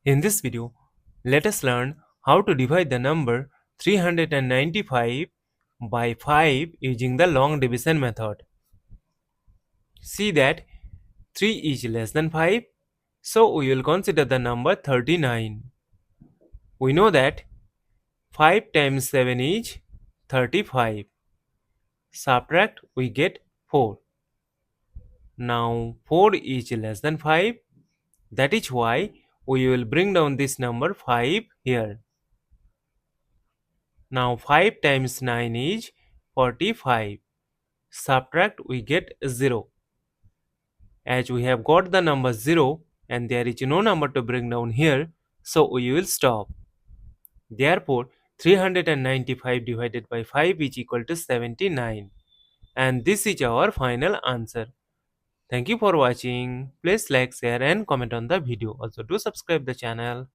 In this video, let us learn how to divide the number 395 by 5 using the long division method. See that 3 is less than 5, so we will consider the number 39. We know that 5 times 7 is 35. Subtract, we get 4. Now 4 is less than 5. That is why we will bring down this number 5 here. Now 5 times 9 is 45. Subtract, we get 0. As we have got the number 0 and there is no number to bring down here, so we will stop. Therefore, 395 divided by 5 is equal to 79. And this is our final answer. Thank you for watching. Please like, share and comment on the video. Also do subscribe the channel.